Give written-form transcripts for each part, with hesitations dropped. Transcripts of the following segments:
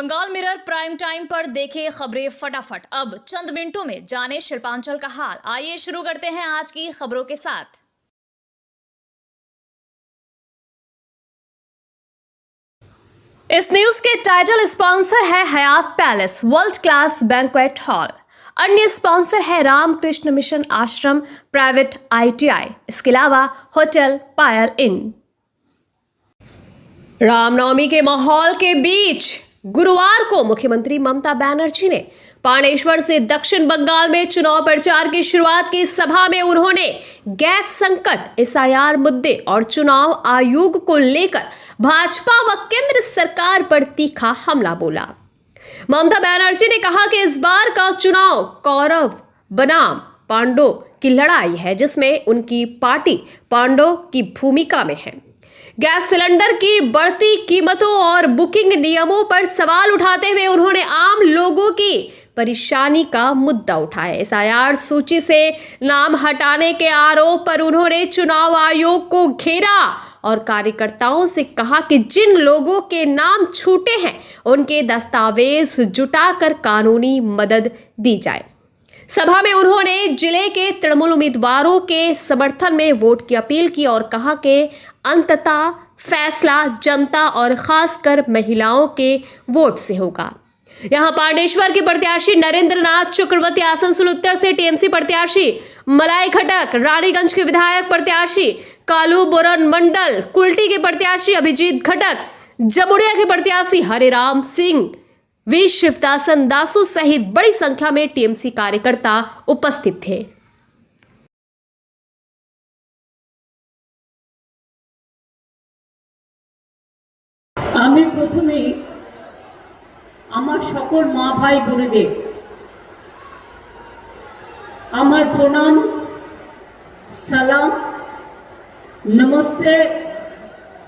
Bengal mirror prime time पर देखे खबरें फटाफट। अब चंद मिनटों में जाने शिल्पांचल का हाल। आइए शुरू करते हैं आज की खबरों के साथ। इस न्यूज के टाइटल स्पॉन्सर है Hyatt palace world class banquet hall. अन्य स्पॉन्सर है Ramakrishna mission ashram private ITI। इसके अलावा होटल पायल इन। रामनवमी के माहौल के बीच गुरुवार को मुख्यमंत्री ममता बनर्जी ने पांडेश्वर से दक्षिण बंगाल में चुनाव प्रचार की शुरुआत की। सभा में उन्होंने गैस संकट, SIR मुद्दे और चुनाव आयोग को लेकर भाजपा व केंद्र सरकार पर तीखा हमला बोला। ममता बनर्जी ने कहा कि इस बार का चुनाव कौरव बनाम पांडव की लड़ाई है, जिसमें उनकी पार्टी पांडव की भूमिका में है। गैस सिलेंडर की बढ़ती कीमतों और बुकिंग नियमों पर सवाल उठाते हुए उन्होंने आम लोगों की परेशानी का मुद्दा उठाया। SIR सूची से नाम हटाने के आरोप पर उन्होंने चुनाव आयोग को घेरा और कार्यकर्ताओं से कहा कि जिन लोगों के नाम छूटे हैं उनके दस्तावेज जुटाकर कानूनी मदद दी जाए। सभा में उन्होंने जिले के तृणमूल उम्मीदवारों के समर्थन में वोट की अपील की और कहा कि अंततः फैसला जनता और खासकर महिलाओं के वोट से होगा। यहां पांडेश्वर के प्रत्याशी नरेंद्र नाथ चक्रवर्ती, आसनसोल उत्तर से TMC प्रत्याशी मलाई खटक, रानीगंज के विधायक प्रत्याशी कालू बोरन मंडल, कुल्टी के प्रत्याशी अभिजीत खटक, जमुड़िया के प्रत्याशी हरिराम सिंह, वी शिवदासन दासू सहित बड़ी संख्या में TMC कार्यकर्ता उपस्थित थे। আমি প্রথমে আমার সকল মা ভাই বোনেদের আমার প্রণাম, সালাম, নমস্তে,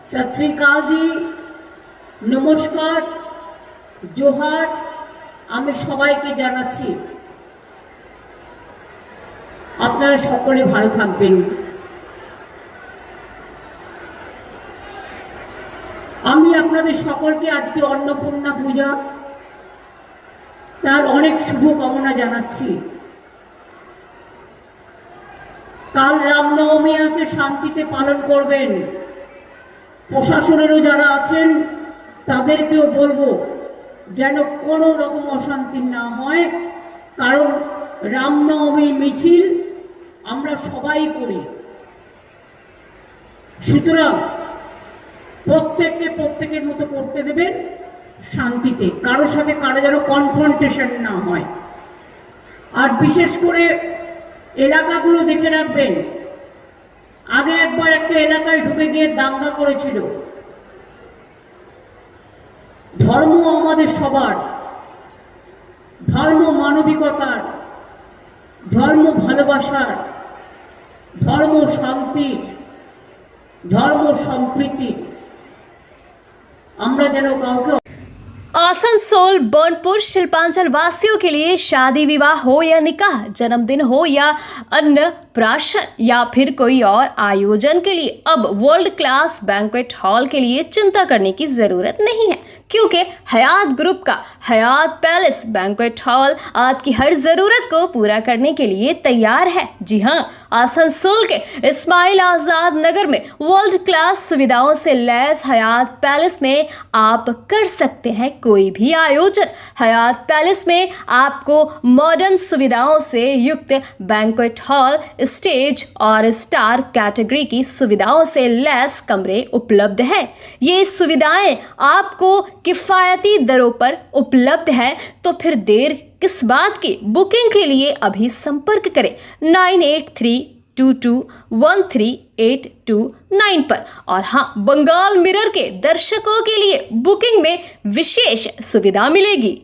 সত শ্রী আকাল জি, নমস্কার, জোহার আমি সবাইকে জানাচ্ছি। আপনারা সকলে ভালো থাকবেন। আমি আপনাদের সকলকে আজকে অন্নপূর্ণা পূজা তার অনেক শুভকামনা জানাচ্ছি। কাল রামনবমী আছে, শান্তিতে পালন করবেন। প্রশাসনেরও যারা আছেন তাদেরকেও বলবো যেন কোনো রকম অশান্তি না হয়, কারণ রামনবমীর মিছিল আমরা সবাই করি। সুতরাং প্রত্যেকের মতো করতে দেবেন শান্তিতে, কারোর সাথে কারো যেন কনফ্রন্টেশন না হয়। আর বিশেষ করে এলাকাগুলো দেখে রাখবেন। আগে একবার একটা এলাকায় ঢুকে গিয়ে দাঙ্গা করেছিল। ধর্ম আমাদের সবার, ধর্ম মানবিকতার, ধর্ম ভালোবাসার, ধর্ম শান্তির, ধর্ম সম্প্রীতির। আমরা যেন কাউকে आसनसोल बर्नपुर शिल्पांचल वासियों के लिए शादी विवाह हो या निकाह, जन्मदिन हो या अन्नप्राशन या फिर कोई और आयोजन के लिए अब वर्ल्ड क्लास बैंक्वेट हॉल के लिए चिंता करने की जरूरत नहीं है, क्योंकि हयात ग्रुप का हयात पैलेस बैंक्वेट हॉल आपकी हर जरूरत को पूरा करने के लिए तैयार है। जी हाँ, आसनसोल के इस्माइल आजाद नगर में वर्ल्ड क्लास सुविधाओं से लैस हयात पैलेस में आप कर सकते हैं कोई भी आयोजन। हयात पैलेस में आपको मॉडर्न सुविधाओं से युक्त बैंक्वेट हॉल, स्टेज और स्टार कैटेगरी की सुविधाओं से लैस कमरे उपलब्ध है। ये सुविधाएं आपको किफायती दरों पर उपलब्ध है, तो फिर देर किस बात की। बुकिंग के लिए अभी संपर्क करें 9832213829 पर। और हाँ, बंगाल मिरर के दर्शकों के लिए बुकिंग में विशेष सुविधा मिलेगी।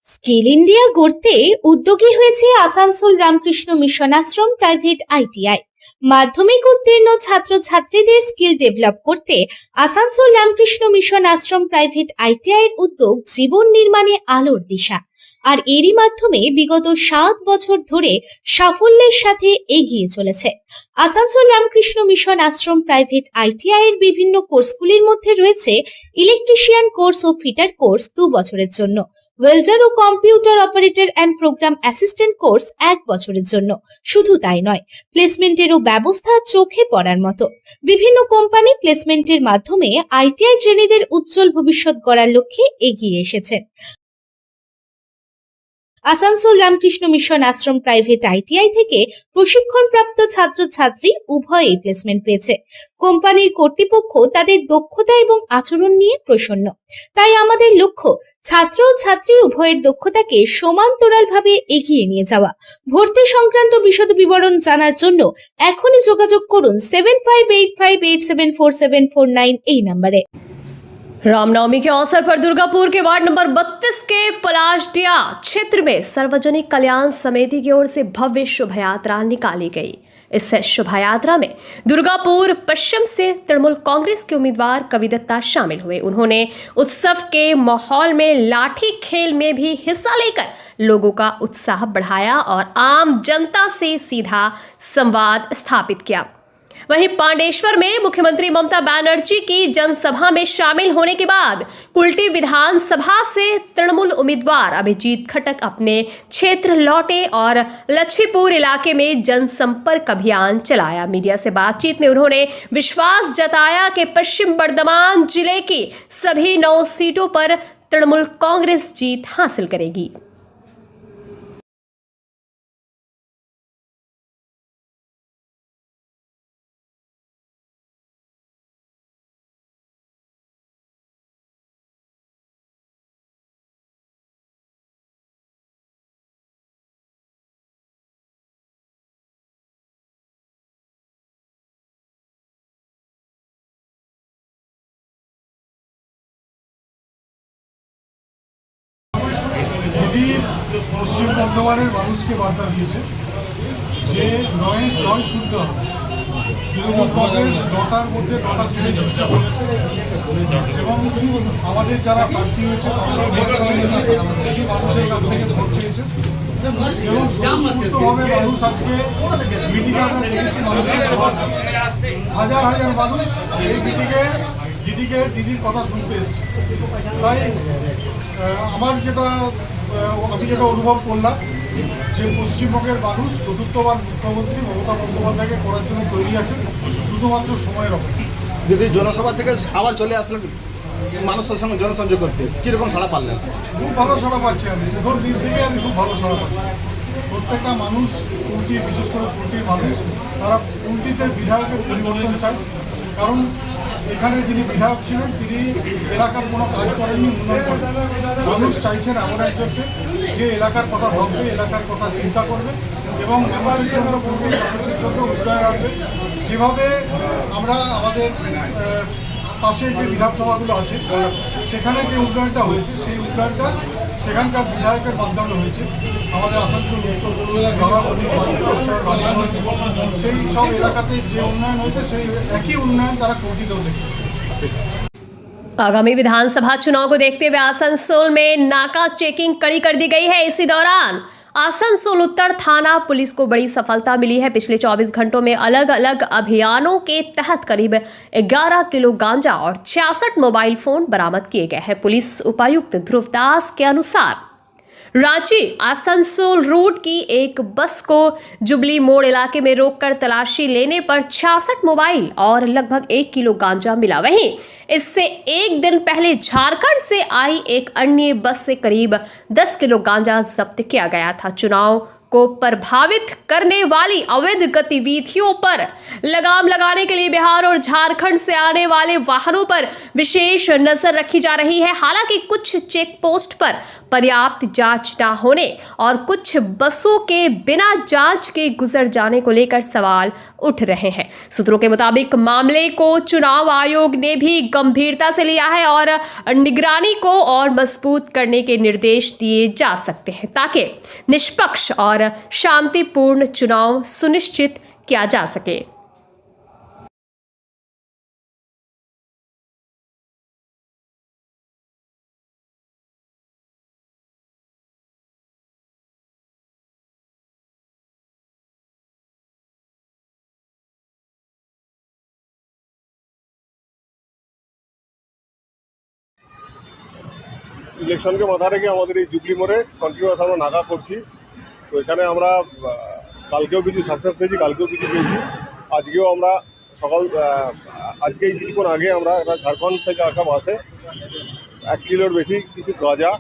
স্কিল ইন্ডিয়া গড়তে উদ্যোগী হয়েছে Asansol Ramakrishna Mission ashram private ITI। মাধ্যমিক উত্তীর্ণ ছাত্রছাত্রীদের স্কিল ডেভেলপ করতে Asansol Ramakrishna Mission ashram private ITI এর উদ্যোগ জীবন নির্মাণে আলোর দিশা। আর এরই মাধ্যমে বিগত 7 বছর ধরে সাফল্যের সাথে এগিয়ে চলেছে। Asansol Ramakrishna Mission ashram private ITI এর বিভিন্ন কোর্সগুলির মধ্যে রয়েছে ইলেকট্রিশিয়ান কোর্স ও ফিটার কোর্স 2 বছরের জন্য, ওয়েল্ডার ও computer operator and program assistant course 1 বছরের জন্য। শুধু তাই নয়, প্লেসমেন্টেরও ব্যবস্থা চোখে পড়ার মতো। বিভিন্ন কোম্পানি প্লেসমেন্টের মাধ্যমে আইটিআই ট্রেনীদের উজ্জ্বল ভবিষ্যৎ গড়ার লক্ষ্যে এগিয়ে এসেছে। Asansol Ramakrishna Mission ashram private ITI থেকে প্রশিক্ষণপ্রাপ্ত ছাত্রছাত্রী উভয়েই প্লেসমেন্ট পেয়েছে। কোম্পানির কর্তৃপক্ষ তাদের দক্ষতা এবং আচরণ নিয়ে প্রসন্ন। তাই আমাদের লক্ষ্য ছাত্র ও ছাত্রী উভয়ের দক্ষতাকে সমান্তরালভাবে এগিয়ে নিয়ে যাওয়া। ভর্তি সংক্রান্ত বিশদ বিবরণ জানার জন্য এখনই যোগাযোগ করুন 7585874749 এই নম্বরে। रामनवमी के अवसर पर दुर्गापुर के वार्ड नंबर 32 के पलाशडिया क्षेत्र में सार्वजनिक कल्याण समिति की ओर से भव्य शोभा यात्रा निकाली गई। इस शोभा यात्रा में दुर्गापुर पश्चिम से तृणमूल कांग्रेस के उम्मीदवार कवि दत्ता शामिल हुए। उन्होंने उत्सव के माहौल में लाठी खेल में भी हिस्सा लेकर लोगों का उत्साह बढ़ाया और आम जनता से सीधा संवाद स्थापित किया। वहीं पांडेश्वर में मुख्यमंत्री ममता बनर्जी की जनसभा में शामिल होने के बाद कुल्टी विधानसभा से तृणमूल उम्मीदवार अभिजीत खटक अपने क्षेत्र लौटे और लच्छीपुर इलाके में जनसंपर्क अभियान चलाया। मीडिया से बातचीत में उन्होंने विश्वास जताया कि पश्चिम बर्धमान जिले की सभी 9 सीटों पर तृणमूल कांग्रेस जीत हासिल करेगी। মোদী পশ্চিম বর্ধমানের মানুষকে বার্তা দিয়েছে যে নয় শুদ্ধ তৃণমূল কংগ্রেস 9টার মধ্যে 9টা সিটে জিততে বলেছে এবং আমাদের যারা প্রার্থী হয়েছে মানুষের কাছ থেকে ভোট চেয়েছে এবং স্বতঃস্ফূর্তভাবে মানুষ আজকে মিটিংয়ে আমরা দেখেছি মানুষের হাজার হাজার মানুষ এই দিদির কথা শুনতে এসেছে। তাই আমি যেটা অনুভব করলাম যে পশ্চিমবঙ্গের মানুষ চতুর্থবার মুখ্যমন্ত্রী মমতা বন্দ্যোপাধ্যায়কে করার জন্য তৈরি আছেন, শুধুমাত্র সময়ের অপেক্ষা। যদি জনসভা থেকে আবার চলে আসলেন মানুষের সঙ্গে জনসংযোগ করতে, কীরকম সাড়া পারলেন? খুব ভালো সাড়া পাচ্ছি আমি, প্রথম দিন থেকে আমি খুব ভালো সাড়া পাচ্ছি। প্রত্যেকটা মানুষ বিশেষ করে কুলটির মানুষ তারা কুলটিতে বিধায়কের পরিবর্তন চায়, কারণ এখানে যিনি বিধায়ক ছিলেন তিনি এলাকার কোনো কাজ করেননি, উন্নয়ন করেন। মানুষ চাইছেন এমন একজনকে যে এলাকার কথা ভাববে, এলাকার কথা চিন্তা করবে এবং মানুষের জন্য মানুষের জন্য উন্নয়ন আনবে। যেভাবে আমরা আমাদের পাশের যে বিধানসভাগুলো আছে সেখানে যে উন্নয়নটা হয়েছে সেই উন্নয়নটা সেখানকার বিধায়কের মাধ্যমে হয়েছে। আমাদের আসানসোল সেই সব এলাকাতে যে উন্নয়ন হয়েছে সেই একই উন্নয়ন তারা কোটিতেও দেখছে। आगामी विधानसभा चुनाव को देखते हुए आसनसोल में नाका चेकिंग कड़ी कर दी गई है। इसी दौरान आसनसोल उत्तर थाना पुलिस को बड़ी सफलता मिली है। पिछले 24 घंटों में अलग अलग अभियानों के तहत करीब 11 किलो गांजा और 66 मोबाइल फोन बरामद किए गए हैं। पुलिस उपायुक्त ध्रुवदास के अनुसार रांची आसनसोल रूट की एक बस को जुबली मोड़ इलाके में रोककर तलाशी लेने पर 66 मोबाइल और लगभग 1 किलो गांजा मिला। वहीं इससे एक दिन पहले झारखंड से आई एक अन्य बस से करीब 10 किलो गांजा जब्त किया गया था। चुनाव को प्रभावित करने वाली अवैध गतिविधियों पर लगाम लगाने के लिए बिहार और झारखंड से आने वाले वाहनों पर विशेष नजर रखी जा रही है। हालांकि कुछ चेक पोस्ट पर पर्याप्त जांच न होने और कुछ बसों के बिना जांच के गुजर जाने को लेकर सवाल उठ रहे हैं। सूत्रों के मुताबिक मामले को चुनाव आयोग ने भी गंभीरता से लिया है और निगरानी को और मजबूत करने के निर्देश दिए जा सकते हैं ताकि निष्पक्ष और शांतिपूर्ण चुनाव सुनिश्चित किया जा सके। ইলেকশনকে মাথা রেখে আমাদের এই জুবলি মোড়ে কন্টিনিউয়াস আমরা নাগা করছি। তো এখানে আমরা কালকেও কিছু সাকসেস পেয়েছি, কালকেও কিছু পেয়েছি, আজকেও আমরা আজকে কিছুক্ষণ আগে আমরা একটা ঝাড়খণ্ড থেকে আসা বাসে 1 কিলোর বেশি কিছু গাঁজা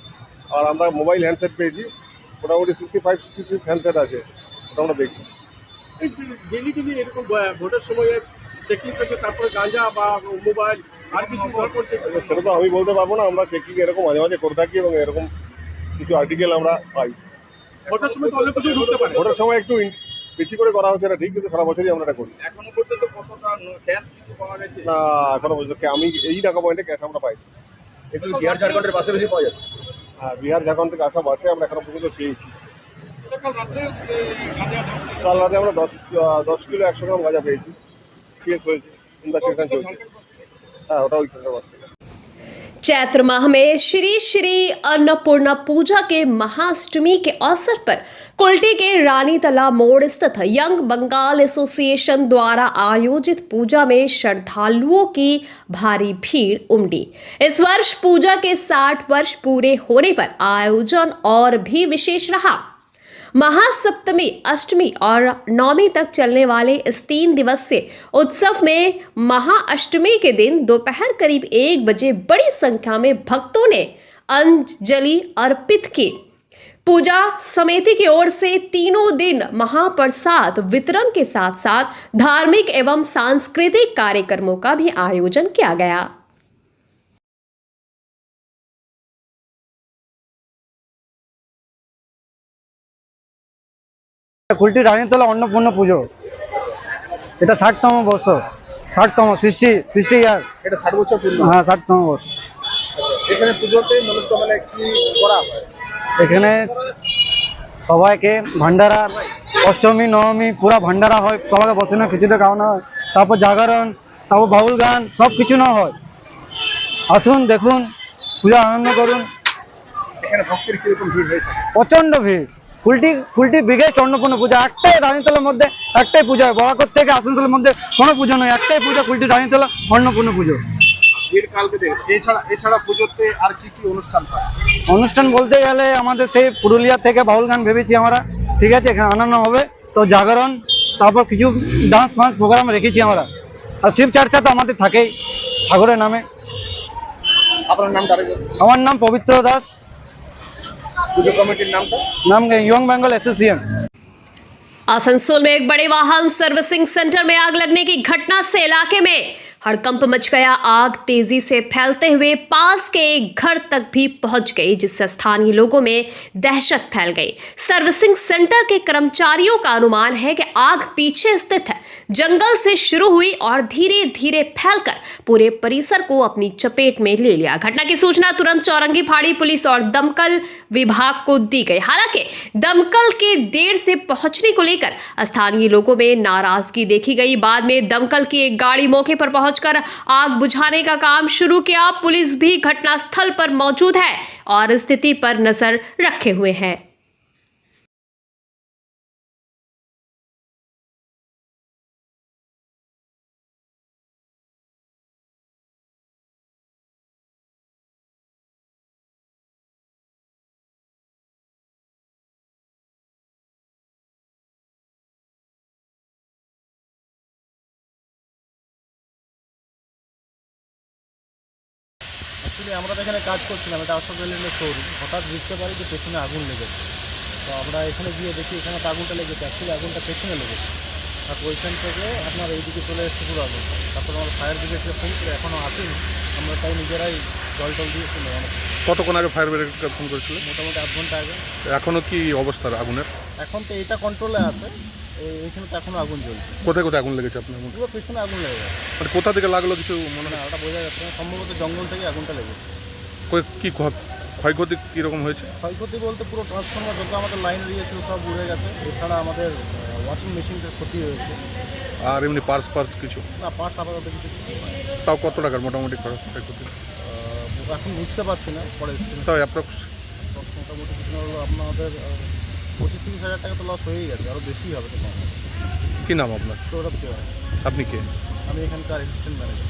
আর আমরা মোবাইল হ্যান্ডসেট পেয়েছি, মোটামুটি 55-66 হ্যান্ডসেট আছে, ওটা আমরা দেখছি। ডেলি এরকম ভোটের সময় চেকিং করছে, তারপরে গাঁজা বা মোবাইল আর কিছু ব্যবহার করছে। সেটা তো আমি বলতে পারবো না, আমরা চেকিং এরকম মাঝে মাঝে করে থাকি এবং এরকম কিছু আর্টিকেল আমরা পাই। ভোটের সময় তো অনেক কিছু ঢুকতে পারে। ভোটের সময় একটু বেশি করে করা হচ্ছে এটা ঠিক, কিন্তু সারা বছরই আমরা এটা করি। এখনো পর্যন্ত কতটা ক্যাশ পাওয়া গেছে? না, এখনো পর্যন্ত আমি এই টাকা পয়েন্টে ক্যাশ আমরা পাই। একটু বিহার ঝাড়খণ্ডের বাসে বেশি পাওয়া যাচ্ছে। হ্যাঁ, বিহার ঝাড়খণ্ড থেকে আসা বাসে আমরা এখনো পর্যন্ত পেয়েছি। কাল রাত্রে কাল রাতে আমরা 10 কিলো 100 গ্রাম গাঁজা পেয়েছি, কেস হয়েছে, ইনভেস্টিগেশন চলছে। হ্যাঁ, ওটা ওই বাস থেকে। चैत्र माह में श्री श्री अन्नपूर्णा पूजा के महाअष्टमी के अवसर पर कुल्टी के रानी तालाब मोड़ स्थित यंग बंगाल एसोसिएशन द्वारा आयोजित पूजा में श्रद्धालुओं की भारी भीड़ उमड़ी। इस वर्ष पूजा के 60 वर्ष पूरे होने पर आयोजन और भी विशेष रहा। महासप्तमी, अष्टमी और नवमी तक चलने वाले इस 3 दिवसीय उत्सव में महाअष्टमी के दिन दोपहर करीब 1 बजे बड़ी संख्या में भक्तों ने अंजलि अर्पित की। पूजा समिति की ओर से तीनों दिन महाप्रसाद वितरण के साथ साथ धार्मिक एवं सांस्कृतिक कार्यक्रमों का भी आयोजन किया गया। কুলটি রানীতলা অন্নপূর্ণা পুজো, এটা 60তম বর্ষ, 60তম 60 ইয়ার। এটা 60 বছর পূর্ণ। হ্যাঁ, 60তম বর্ষ। আচ্ছা, এখানে পুজোতে মূলত মানে কি করা হয়? এখানে সবাইকে ভান্ডারা, অষ্টমী নবমী পুরা ভান্ডারা হয়, সবাইকে বসে না কিছুটা খাওয়ানো হয়, তারপর জাগরণ, তারপর বাউল গান, সব কিছু না হয়। আসুন, দেখুন, পূজা আনন্দ করুন। এখানে ভক্তের কিরকম ভিড় হয়ে থাকে? প্রচন্ড ভিড়। কুলটি বিগেস্ট অন্নপূর্ণা পূজা, একটাই রানীতলার মধ্যে একটাই পূজা হয়। বরাকর থেকে আসানসোলের মধ্যে কোনো পুজো নয়, একটাই পূজা কুলটি রানীতলা অন্নপূর্ণা পুজো। ভিড় কালকে দেখ। এছাড়া পুজোতে আর কি কি অনুষ্ঠান হয়? অনুষ্ঠান বলতে গেলে আমাদের সেই পুরুলিয়া থেকে বাউল গান ভেবেছি আমরা, ঠিক আছে, এখানে আনন্দ হবে। তো জাগরণ, তারপর কিছু ডান্স ফান্স প্রোগ্রাম রেখেছি আমরা। আর শিব চর্চা তো আমাদের থাকেই ঠাকুরের নামে। আপনার নামটা আরেকবার? আমার নাম পবিত্র দাস। পুজো কমিটির নামটা? नाम यंग बंगाल एसोसिएशन। आसनसोल में एक बड़े वाहन सर्विसिंग सेंटर में आग लगने की घटना से इलाके में हड़कंप मच गया। आग तेजी से फैलते हुए पास के एक घर तक भी पहुंच गई, जिससे स्थानीय लोगों में दहशत फैल गई। सर्विसिंग सेंटर के कर्मचारियों का अनुमान है कि आग पीछे स्थित है जंगल से शुरू हुई और धीरे धीरे फैलकर पूरे परिसर को अपनी चपेट में ले लिया। घटना की सूचना तुरंत चौरंगी फाड़ी पुलिस और दमकल विभाग को दी गई। हालांकि दमकल के देर से पहुंचने को लेकर स्थानीय लोगों में नाराजगी देखी गई। बाद में दमकल की एक गाड़ी मौके पर पहुंचकर आग बुझाने का काम शुरू किया। पुलिस भी घटनास्थल पर मौजूद है और स्थिति पर नजर रखे हुए है। অ্যাকচুয়ালি আমরা তো এখানে কাজ করছিলাম, এটা অশোক লেল্যান্ডের শোরুম। হঠাৎ বুঝতে পারি যে পেছনে আগুন লেগেছে। তো আমরা এখানে গিয়ে দেখি এখানে তো আগুনটা লেগেছে, অ্যাকচুয়ালি আগুনটা পেছনে লেগেছে। আর ওইখান থেকে আপনার এইদিকে চলে এসছে পুরো আগুন। তারপর আমরা ফায়ার ব্রিগেডকে ফোন করে, এখনও আসেনি, আমরা তাই নিজেরাই জল টল দিয়ে চলে অনেক। কতক্ষণ আগে ফায়ার ব্রিগেডকে ফোন করেছিল? মোটামুটি 8 ঘন্টা আগে। এখনো কি অবস্থা আগুনের? এখন তো এটা কন্ট্রোলে আছে, এইখানে তো এখনও আগুন জ্বলছে। কোথায় কোথায় আগুন লেগেছে আপনার মধ্যে? পুরো পেছনে আগুন লেগে গেছে। মানে কোথা থেকে লাগলো কিছু মনে না, ওটা বোঝা যাচ্ছে না, সম্ভবত জঙ্গল থেকে আগুনটা লেগেছে। কি ক্ষয়ক্ষতি কীরকম হয়েছে? ক্ষয়ক্ষতি বলতে পুরো ট্রান্সফর্মার যত আমাদের লাইন দিয়েছিল সব উড়ে গেছে। এছাড়া আমাদের ওয়াশিং মেশিনটার ক্ষতি হয়েছে। আর এমনি পার্স কিছু? না, পার্টস আপাতত কিছু হয়নি। তাও কত টাকার মোটামুটি ক্ষয়ক্ষতি এখন বুঝতে পারছি না, পরে তাও অ্যাপ্রক্স মোটামুটি কিছু হলো আপনাদের 25-30 হাজার টাকা তো লস হয়েই গেছে, আরও বেশি হবে তো কম হবে। কী নাম আপনার? সৌরভ দেওয়া। আপনি কে? আমি এখানকার অ্যাসিস্ট্যান্ট ম্যানেজার।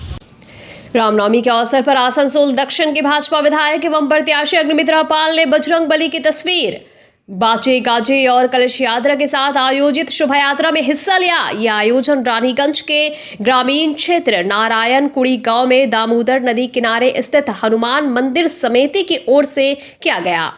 रामनवमी के अवसर पर आसनसोल दक्षिण के भाजपा विधायक एवं प्रत्याशी अग्निमित्रा पाल ने बजरंग बली की तस्वीर, बाजे गाजे और कलश यात्रा के साथ आयोजित शोभा यात्रा में हिस्सा लिया। यह आयोजन रानीगंज के ग्रामीण क्षेत्र नारायणकुड़ी गांव में दामोदर नदी किनारे स्थित हनुमान मंदिर समिति की ओर से किया गया।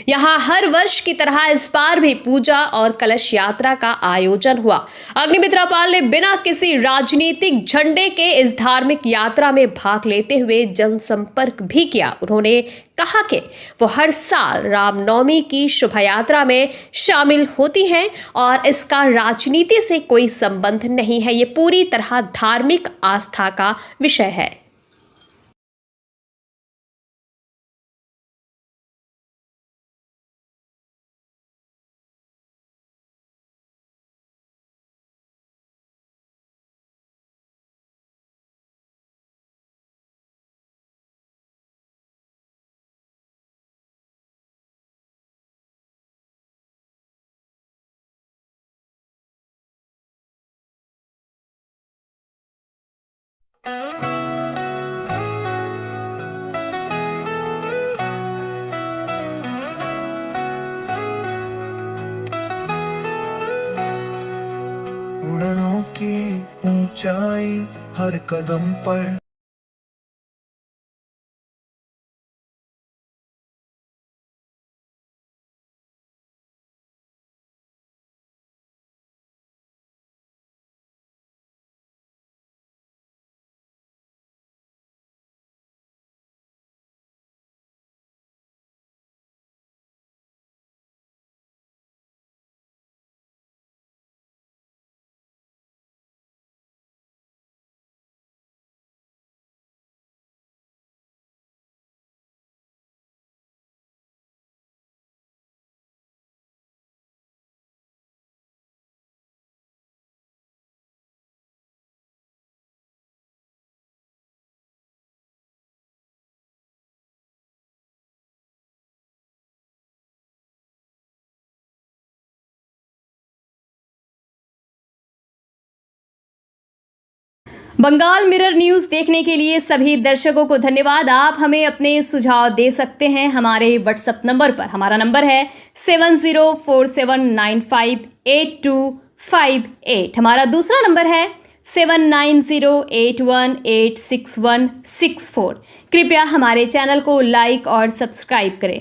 यहां हर वर्ष की तरह इस बार भी पूजा और कलश यात्रा का आयोजन हुआ। अग्निमित्रा पाल ने बिना किसी राजनीतिक झंडे के इस धार्मिक यात्रा में भाग लेते हुए जनसंपर्क भी किया। उन्होंने कहा कि वो हर साल रामनवमी की शोभा यात्रा में शामिल होती हैं और इसका राजनीति से कोई संबंध नहीं है। ये पूरी तरह धार्मिक आस्था का विषय है। उड़नों की ऊंचाई हर कदम पर बंगाल मिरर न्यूज़ देखने के लिए सभी दर्शकों को धन्यवाद। आप हमें अपने सुझाव दे सकते हैं हमारे व्हाट्सएप नंबर पर। हमारा नंबर है 7047958258। हमारा दूसरा नंबर है 7908186164। कृपया हमारे चैनल को लाइक और सब्सक्राइब करें।